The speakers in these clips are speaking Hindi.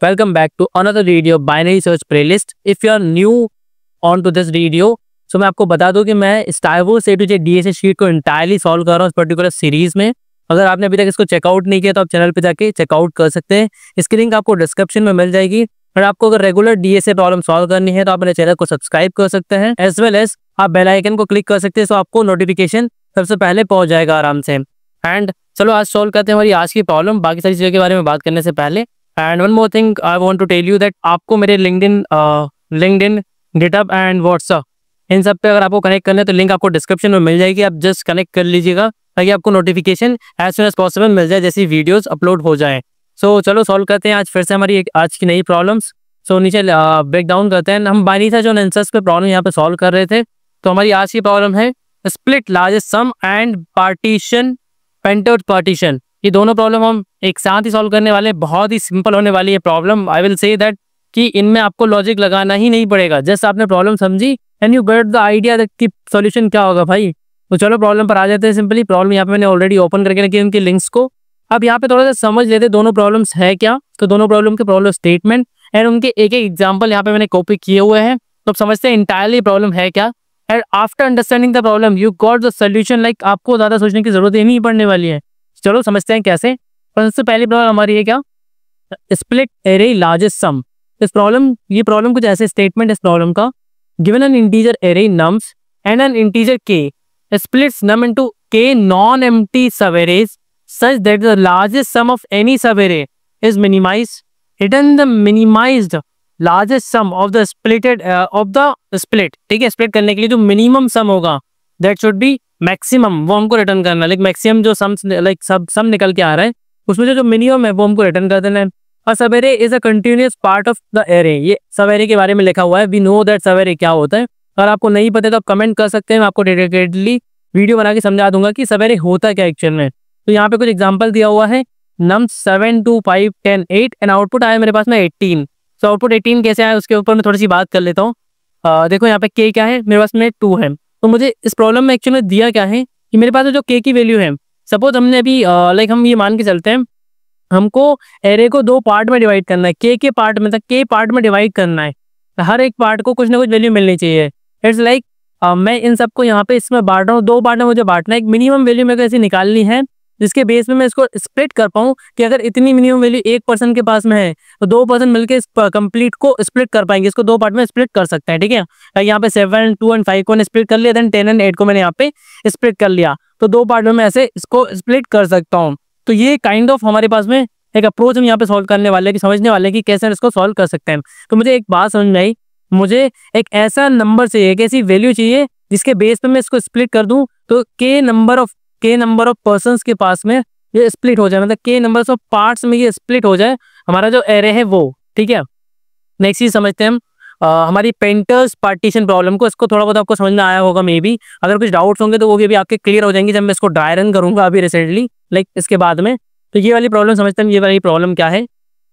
Welcome back to another video binary search playlist. If you are new on to this video, so मैं आपको बता दूं कि मैं StarWars A to Z DSA sheet को इंटायरली सॉल्व कर रहा हूँ इस पर्टिकुलर सीरीज में। अगर आपने अभी तक इसको चेकआउट नहीं किया तो आप चैनल पे जाके चेकआउट कर सकते हैं। इसकी लिंक आपको डिस्क्रिप्शन में मिल जाएगी। और आपको अगर रेगुलर DSA प्रॉब्लम सॉल्व करनी है तो आप मेरे चैनल को सब्सक्राइब कर सकते हैं, एज वेल एज आप बेल आइकन को क्लिक कर सकते हैं, तो आपको नोटिफिकेशन सबसे पहले पहुंच जाएगा आराम से। एंड चलो आज सॉल्व करते हैं हमारी आज की प्रॉब्लम, बाकी सारी चीज़ों के बारे में बात करने से पहले। And one more thing I want to tell you that आपको मेरे लिंक्डइन गिटहब एंड व्हाट्सएप इन सब पे अगर आपको कनेक्ट करना है तो लिंक आपको डिस्क्रिप्शन में मिल जाएगी। आप जस्ट कनेक्ट कर लीजिएगा ताकि आपको notification as soon as possible मिल जाए जैसी वीडियोस अपलोड हो जाए। सो चलो सॉल्व करते हैं आज फिर से हमारी आज की नई प्रॉब्लम्स। सो नीचे ब्रेक डाउन करते हैं। हम बाइनरी था जो आंसर्स पे प्रॉब्लम यहाँ पे सॉल्व कर रहे थे। तो हमारी आज की प्रॉब्लम है split largest sum and partition पेंटोड पार्टीशन। ये दोनों प्रॉब्लम हम एक साथ ही सॉल्व करने वाले, बहुत ही सिंपल होने वाली है problem. I will say that कि इनमें आपको लॉजिक लगाना ही नहीं पड़ेगा, जस्ट आपने प्रॉब्लम समझी and you get the idea that कि सॉल्यूशन क्या होगा भाई। तो चलो प्रॉब्लम पर आ जाते हैं सिंपली। प्रॉब्लम यहाँ पे मैंने ऑलरेडी ओपन करके रखी है उनकी लिंक्स को। अब यहाँ पे थोड़ा सा समझ लेते दोनों प्रॉब्लम्स है क्या। तो दोनों प्रॉब्लम के प्रॉब्लम स्टेटमेंट एंड उनके एक एक एग्जाम्पल यहाँ पे मैंने कॉपी किए हुए हैं। तो अब समझते हैं इंटायरली प्रॉब्लम है क्या। And after understanding the problem you got the solution. Like आपको ज्यादा सोचने की जरूरत ही नहीं पड़ने वाली है। चलो समझते हैं कैसे। सबसे पहली प्रॉब्लम हमारी है क्या, स्प्लिट एरे लार्जेस्ट सम। ये प्रॉब्लम कुछ ऐसे स्टेटमेंट इस प्रॉब्लम का, given an integer array nums and N integer के splits num into k non-empty subarrays such that the largest sum of any subarray is minimized. Return the minimized largest sum of the split. ठीक है, स्प्लिट करने के लिए जो मिनिमम सम होगा that should be maximum, वो हमको रिटर्न करना है। लाइक मैक्सिमम जो सम निकल के आ रहा है उसमें जो मिनिमम है वो हमको रिटर्न कर देना है। और subarray is a continuous part of the array. ये सबएरे के बारे में लिखा हुआ है। वी नो दैट सबएरे क्या होता है। अगर आपको नहीं पता तो आप कमेंट कर सकते हैं, मैं आपको डेडिकेटली वीडियो बना के समझा दूंगा कि सबएरे होता क्या एक्चुअल में। तो यहाँ पे कुछ एग्जांपल दिया हुआ है, नम 7 2 5 10 8 एंड आउटपुट आया मेरे पास में 18। तो आउटपुट 18 कैसे आया उसके ऊपर मैं थोड़ी सी बात कर लेता हूँ। देखो यहाँ पे के क्या है, मेरे पास में 2 है। तो मुझे इस प्रॉब्लम में एक्चुअली दिया क्या है कि मेरे पास जो के की वैल्यू है, सपोज हमने अभी लाइक हम ये मान के चलते हैं हमको एरे को 2 पार्ट में डिवाइड करना है। के पार्ट में के पार्ट में डिवाइड करना है, हर एक पार्ट को कुछ ना कुछ वैल्यू मिलनी चाहिए। इट्स लाइक मैं इन सबको यहाँ पे इसमें बांट रहा हूँ, 2 पार्ट में मुझे बांटना है। एक मिनिमम वैल्यू मेरे को ऐसी निकालनी है जिसके बेस में मैं इसको स्प्लिट कर पाऊँ कि अगर इतनी मिनिमम वैल्यू एक पर्सन के पास में है तो 2 पर्सन मिलकर इस कंप्लीट को स्प्लिट कर पाएंगे, इसको 2 पार्ट में स्प्लिट कर सकते हैं। ठीक है, यहाँ पे 7 2 एंड 5 को मैंने स्प्लिट कर लिया, देन 10 एंड 8 को मैंने यहाँ पे स्प्लिट कर लिया। तो 2 पार्ट में मैं ऐसे इसको स्प्लिट कर सकता हूँ। तो ये काइंड ऑफ हमारे पास में एक अप्रोच हम यहाँ पे सॉल्व करने वाले हैं कि समझने वाले हैं कि कैसे इसको सॉल्व कर सकते हैं। तो मुझे एक बात समझ में आई, मुझे एक ऐसा नंबर चाहिए, एक ऐसी वैल्यू चाहिए जिसके बेस पे मैं इसको स्प्लिट कर दूं तो के नंबर ऑफ पर्संस के पास में ये स्प्लिट हो जाए, मतलब के नंबर ऑफ पार्ट्स में ये स्प्लिट हो जाए हमारा जो एरे है वो। ठीक है, नेक्स्ट चीज समझते हैं हम हमारी पेंटर्स पार्टीशन प्रॉब्लम को। इसको थोड़ा बहुत आपको समझ में आया होगा मे बी। अगर कुछ डाउट्स होंगे तो वो भी अभी आपके क्लियर हो जाएंगे जब मैं इसको ड्राई रन करूंगा अभी रिसेंटली, लाइक इसके बाद में। तो ये वाली प्रॉब्लम समझते हैं। ये वाली प्रॉब्लम क्या है,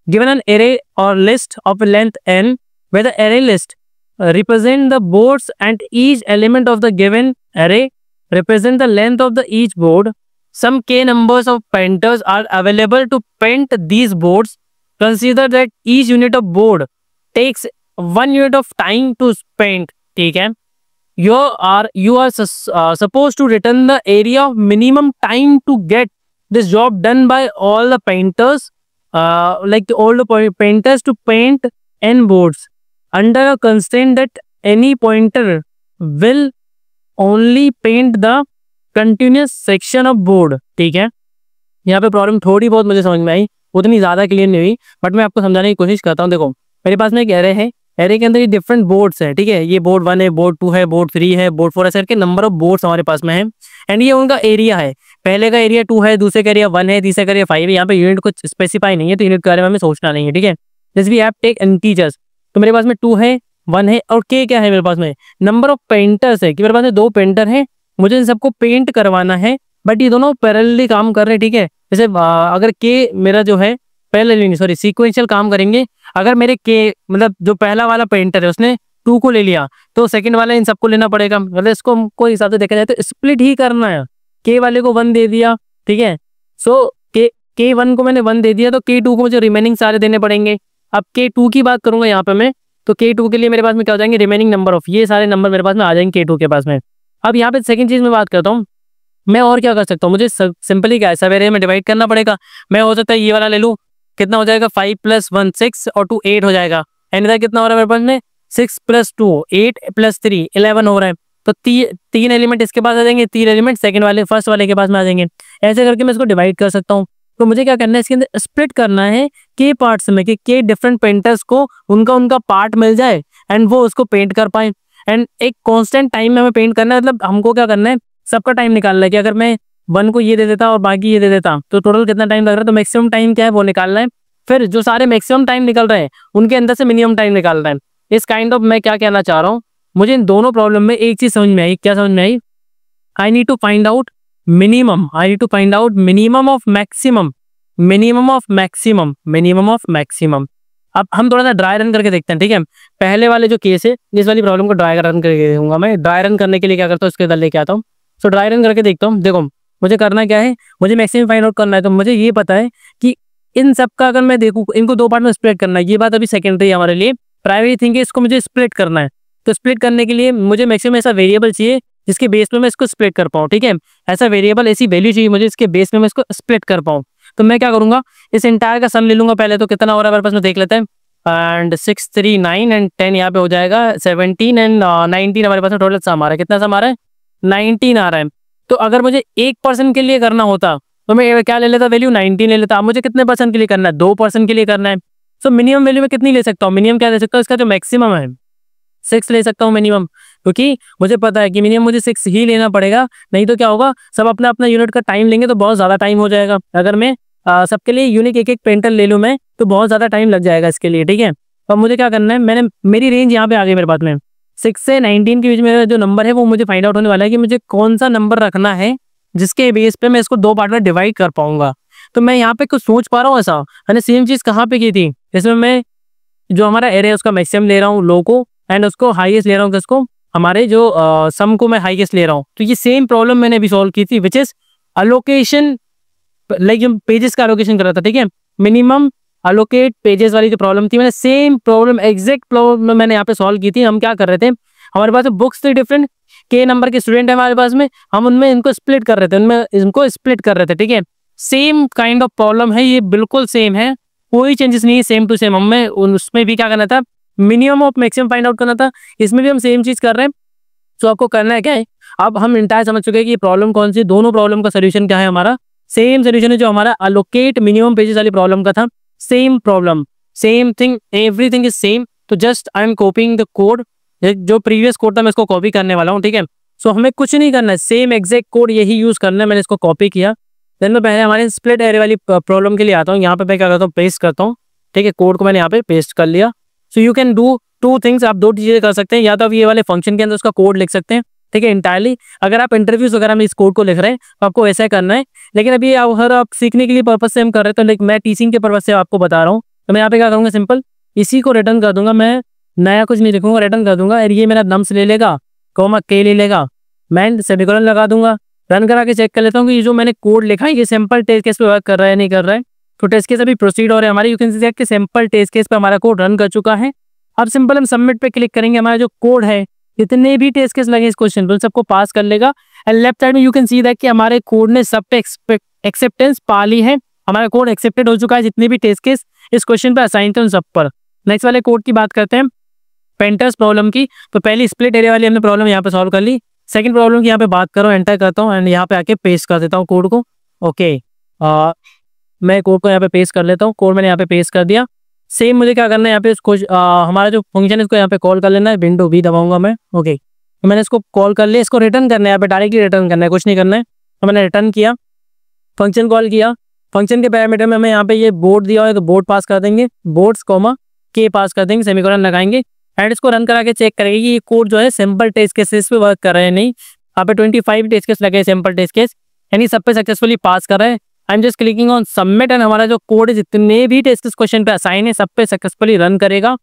गिवन एन एरे और list of length n where the array list represent the boards and each element of the given array represent the length of the each board. Some k numbers of painters are available to paint these boards. Consider that each unit of board takes 1 unit of time to paint. ठीक है, you are supposed to return the area of minimum time to get this job done by all the painters, like all the painters to paint n boards under a constraint that any pointer will only paint the continuous section of board. ठीक है, यहाँ पे प्रॉब्लम थोड़ी बहुत मुझे समझ में आई, उतनी ज़्यादा क्लियर नहीं हुई, बट मैं आपको समझाने की कोशिश करता हूँ। देखो मेरे पास में एक एरे है, एरे के अंदर ये डिफरेंट बोर्ड्स है। ठीक है, ये बोर्ड 1 है, बोर्ड 2 है, बोर्ड 3 है, बोर्ड 4 है, सर के नंबर ऑफ बोर्ड्स हमारे पास में है। एंड ये उनका एरिया है, पहले का एरिया 2 है, दूसरे का एरिया 1 है, तीसरे का एरिया 5 है। यहाँ पे यूनिट कुछ स्पेसिफाई नहीं है तो यूनिट के बारे में हमें सोचना नहीं है। ठीक है, जैसे वी हैव टेक इंटीजर्स, तो मेरे पास में 2 है, 1 है और के क्या है मेरे पास में नंबर ऑफ पेंटर्स है कि मेरे पास में 2 पेंटर हैं, मुझे इन सबको पेंट करवाना है, बट ये दोनों पैरेलली काम कर रहे हैं। ठीक है, जैसे अगर के मेरा जो है सीक्वेंशियल काम करेंगे। अगर मेरे के मतलब जो पहला वाला पेंटर है उसने 2 को ले लिया तो सेकंड वाला इन सबको लेना पड़ेगा। मतलब इसको कोई हिसाब से देखा जाए तो स्प्लिट ही करना है। के वाले को 1 दे दिया, ठीक है, सो के 1 को मैंने 1 दे दिया तो के 2 को मुझे रिमेनिंग सारे देने पड़ेंगे। अब K2 की बात करूंगा यहाँ पे मैं, तो K2 के लिए मेरे पास में क्या हो जाएंगे, रिमेनिंग नंबर ऑफ, ये सारे नंबर मेरे पास में आ जाएंगे K2 के पास में। अब यहाँ पे सेकंड चीज में बात करता हूँ, मैं और क्या कर सकता हूँ, मुझे सिंपली क्या है, सब एरिया में डिवाइड करना पड़ेगा। मैं हो सकता है ये वाला ले लूँ, कितना हो जाएगा 5 + 1 6 और 2 8 हो जाएगा। एंड इधर कितना हो रहा है मेरे पास में 6 + 2 8 + 3 11 हो रहा है। तो तीन एलिमेंट इसके पास आ जाएंगे, 3 एलिमेंट सेकंड वाले फर्स्ट वाले के पास में आ जाएंगे। ऐसे करके मैं इसको डिवाइड कर सकता हूँ। तो मुझे क्या करना है, इसके अंदर स्प्लिट करना है के पार्ट्स में, कि के डिफरेंट पेंटर्स को उनका उनका पार्ट मिल जाए एंड वो उसको पेंट कर पाए। एंड एक कांस्टेंट टाइम में हमें पेंट करना है, मतलब हमको क्या करना है, सबका टाइम निकालना है कि अगर मैं 1 को ये दे देता और बाकी ये दे देता तो टोटल कितना टाइम लग रहा है, तो मैक्सिमम टाइम क्या है वो निकालना है। फिर जो सारे मैक्सिमम टाइम निकल रहे हैं उनके अंदर से मिनिमम टाइम निकालना है। इस काइंड ऑफ मैं क्या कहना चाह रहा हूँ, मुझे इन दोनों प्रॉब्लम में एक चीज समझ में आई। क्या समझ में आई? I need to find out minimum, I need to find out minimum of maximum, minimum of maximum, minimum of maximum. अब हम थोड़ा सा ड्राई रन करके देखते हैं, ठीक है। पहले वाले जो केस है, इस वाली प्रॉब्लम को ड्राई रन करके दूंगा मैं। ड्राई रन करने के लिए क्या करता हूँ, इसके अंदर लेके आता हूँ। सो ड्राई रन करके देखता हूँ। देखो मुझे करना क्या है, मुझे मैक्सिमम फाइंड आउट करना है। तो मुझे ये पता है कि इन सब का अगर मैं देखूँ, इनको 2 पार्ट में स्प्लिट करना है। ये बात अभी सेकेंडरी है हमारे लिए, प्राइमरी थिंग है, इसको मुझे स्प्लिट करना है। तो स्प्लिट करने के लिए मुझे मैक्सिमम ऐसा वेरिएबल चाहिए जिसके बेस पे मैं इसको स्प्लिट कर पाऊँ, ठीक है। ऐसा वेरिएबल, ऐसी वैल्यू चाहिए मुझे इसके बेस पे मैं इसको स्प्लिट कर पाऊँ। तो मैं क्या करूंगा, इस इंटायर का सम ले लूंगा पहले। तो कितना हो रहा है मेरे पास में देख लेते हैं। एंड 6 3 9 एंड 10 यहाँ पे हो जाएगा 17 एंड 19 हमारे पास में टोटल सम आ रहा है। कितना सम आ रहा है? 19 आ रहा है। तो अगर मुझे 1% के लिए करना होता तो मैं क्या ले लेता, वैल्यू 19 ले लेता। अब मुझे कितने परसेंट के लिए करना है? 2% के लिए करना है। सो मिनिमम वैल्यू में कितनी ले सकता हूँ? मिनिमम क्या ले सकता हूँ, इसका जो मैक्सिमम है 6 ले सकता हूँ मिनिमम, क्योंकि मुझे पता है कि मिनिमम मुझे 6 ही लेना पड़ेगा। नहीं तो क्या होगा, सब अपना अपना यूनिट का टाइम लेंगे तो बहुत ज्यादा टाइम हो जाएगा। अगर मैं सबके लिए यूनिक एक पेंटर ले लूँ मैं, तो बहुत ज्यादा टाइम लग जाएगा इसके लिए, ठीक है। अब मुझे क्या करना है, मेरी रेंज यहाँ पे आ गई मेरे पास में। 6 से 19 के बीच में जो नंबर है वो मुझे फाइंड आउट होने वाला है कि मुझे कौन सा नंबर रखना है जिसके बेस पे मैं इसको 2 पार्ट में डिवाइड कर पाऊंगा। तो मैं यहाँ पे कुछ सोच पा रहा हूँ ऐसा, मैंने सेम चीज कहाँ पे की थी, इसमें मैं जो हमारा एरे है उसका मैक्सिमम ले रहा हूँ लो को, एंड उसको हाईएस्ट ले रहा हूँ किसको, हमारे जो सम को मैं हाईएस्ट ले रहा हूँ। तो ये सेम प्रॉब्लम मैंने अभी सॉल्व की थी, which is allocation, like pages का अलोकेशन कर रहा था, ठीक है। मिनिमम अलोकेट पेजेस वाली जो प्रॉब्लम थी, मैंने सेम प्रॉब्लम, एग्जैक्ट प्रॉब्लम मैंने यहाँ पे सॉल्व की थी। हम क्या कर रहे थे, हमारे पास बुक्स थी डिफरेंट, के नंबर के स्टूडेंट है हमारे पास में, हम उनमें इनको स्प्लिट कर रहे थे, उनमें इनको स्प्लिट कर रहे थे, ठीक है। सेम काइंड ऑफ प्रॉब्लम है ये, बिल्कुल सेम है, कोई चेंजेस नहीं है, सेम टू सेम। हमें उसमें भी क्या करना था, minimum of maximum find out करना था। इसमें भी हम सेम चीज कर रहे हैं। तो आपको करना है क्या है, अब हम इंटायर समझ चुके हैं कि ये प्रॉब्लम कौन सी, दोनों प्रॉब्लम का सोल्यूशन क्या है, हमारा सेम सोल्यूशन है जो हमारा अलोकेट मिनिमम पेजेस वाली प्रॉब्लम का था। Same problem, same thing, everything is same. तो just I am copying the code, जो प्रीवियस कोड था मैं इसको कॉपी करने वाला हूँ, ठीक है। सो हमें कुछ नहीं करना है, सेम एग्जैक्ट कोड यही यूज करना है। मैंने इसको कॉपी किया, देन मैं पहले हमारे स्प्लिट एरे वाली प्रॉब्लम के लिए आता हूँ। यहाँ पे मैं क्या करता हूँ, पेस्ट करता हूँ, ठीक है। कोड को मैंने यहाँ पे पेस्ट कर लिया। So you can do 2 things, आप 2 चीजें कर सकते हैं। या तो आप ये वाले फंक्शन के अंदर उसका कोड लिख सकते हैं, ठीक है, इंटायरली। अगर आप इंटरव्यूज वगैरह में इस कोड को लिख रहे हैं तो आपको ऐसा करना है। लेकिन अभी अगर आप सीखने के लिए पर्पज से हम कर रहे हैं, तो लाइक मैं टीचिंग के पर्पज से आपको बता रहा हूँ। तो मैं यहाँ पे क्या करूँगा, सिंपल इसी को रिटर्न कर दूंगा, मैं नया कुछ नहीं लिखूंगा, रिटर्न कर दूंगा। और ये मेरा नम्स ले लेगा, कॉमा के ले लेगा, मैं सेमीकोलन लगा दूंगा। रन करा के चेक कर लेता हूँ कि ये जो मैंने कोड लिखा है ये सिंपल टेस्ट केस पे वर्क कर रहा है नहीं कर रहा है। तो टेस्ट केस अभी प्रोसीड हो रहा है हमारे, यू कैन सी कि सिंपल टेस्ट केस पे हमारा कोड रन कर चुका है। अब सिंपल हम सबमिट पे क्लिक करेंगे, हमारा जो कोड है, जितने भी टेस्ट केस लगे इस क्वेश्चन पर सबको पास कर लेगा। एंड लेफ्ट साइड में यू कैन सी दैट कि हमारे कोड ने सब पे एक्सेप्टेंस पा ली है, हमारा कोड एक्सेप्टेड हो चुका है। जितने भी टेस्ट केस इस क्वेश्चन पे असाइन थे उन सब पर। नेक्स्ट वाले कोड की बात करते हैं, पेंटर्स प्रॉब्लम की। तो पहली स्प्लिट एरिया वाली हमने प्रॉब्लम यहाँ पे सॉल्व कर ली। सेकंड प्रॉब्लम की यहाँ पे बात करो, एंटर करता हूँ एंड यहाँ पे आके पेस्ट कर देता हूँ कोड को। ओके, मैं कोड को यहाँ पे पेस्ट कर लेता हूँ। कोड मैंने यहाँ पे पेस्ट कर दिया। सेम मुझे क्या करना है, यहाँ पे इसको हमारा जो फंक्शन है इसको यहाँ पे कॉल कर लेना है, विंडो भी दबाऊंगा मैं। ओके, तो मैंने इसको कॉल कर लिया, इसको रिटर्न करना है, यहाँ पे डायरेक्टली रिटर्न करना है, कुछ नहीं करना है। तो मैंने रिटर्न किया, फंक्शन कॉल किया। फंक्शन के पैरामीटर में हमें यहाँ पे ये बोर्ड दिया हुआ है तो बोर्ड पास कर देंगे, बोर्ड्स कॉमा के पास कर देंगे, सेमीकोलन लगाएंगे एंड इसको रन करा के चेक करेंगे कि ये कोड जो है सिंपल टेस्ट केसेस पे वर्क कर रहे हैं नहीं। यहाँ पे 25 टेस्ट केस लगे, सिंपल टेस्ट केस, यानी सब पे सक्सेसफुली पास कर रहे हैं। I am just clicking on submit and हमारा जो कोड है जितने भी टेस्ट केस क्वेश्चन पे असाइन है सब पे सक्सेसफुली रन करेगा।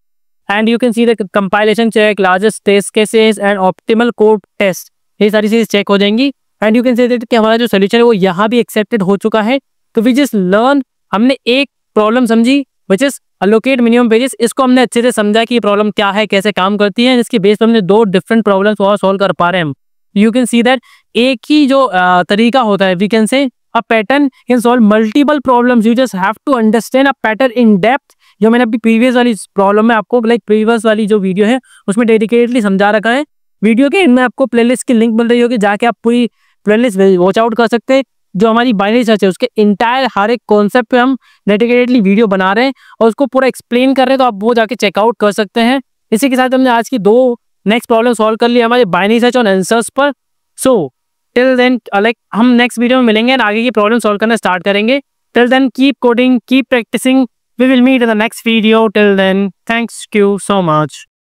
And you can see the compilation check, largest test cases and optimal code test, ये सारी चीज चेक हो जाएंगी। And you can see that कि हमारा जो सोल्यूशन है वो यहाँ भी एक्सेप्टेड हो चुका है। तो वी जस्ट लर्न, हमने एक प्रॉब्लम समझी, which is allocate minimum pages. इसको हमने अच्छे से समझा कि ये प्रॉब्लम क्या है, कैसे काम करती है। इसके बेस पर हमने 2 डिफरेंट प्रॉब्लम्स और सॉल्व कर पा रहे हैं हम। यू कैन सी दैट एक ही जो तरीका होता है, we can say a pattern can solve multiple problems. You just have to understand a pattern in depth, जो मैंने अभी प्रीवियस वाली प्रॉब्लम में आपको लाइक प्रीवियस वाली जो वीडियो है उसमें डेडिकेटली समझा रखा है। वीडियो के इनमें आपको प्लेलिस्ट की लिंक मिल रही होगी, जाके आप पूरी प्लेलिस्ट वॉच आउट कर सकते हैं। जो हमारी बाइनरी सर्च है उसके इंटायर हर एक कॉन्सेप्ट पे हम डेडिकेटेडली वीडियो बना रहे हैं और उसको पूरा एक्सप्लेन कर रहे हैं, तो आप वो जाके चेकआउट कर सकते हैं। इसी के साथ हमने आज की 2 नेक्स्ट प्रॉब्लम सॉल्व कर ली हमारे बाइनरी सर्च और आंसर्स पर। सो टिल देन लाइक हम नेक्स्ट वीडियो में मिलेंगे और आगे की प्रॉब्लम सॉल्व करना स्टार्ट करेंगे। Till then keep coding, keep practicing, we will meet in the next video. Till then thanks you so much.